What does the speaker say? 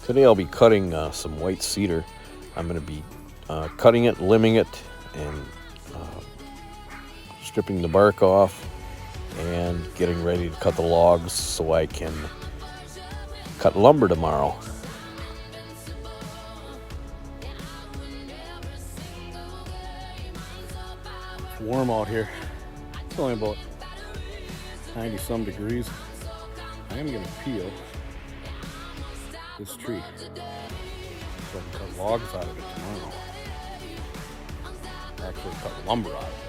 Today I'll be cutting some white cedar. I'm going to be cutting it, limbing it, and stripping the bark off and getting ready to cut the logs so I can cut lumber tomorrow. It's warm out here. It's only about 90 some degrees. I am going to peel this tree so I can cut logs out of it tomorrow. Actually cut lumber out of it.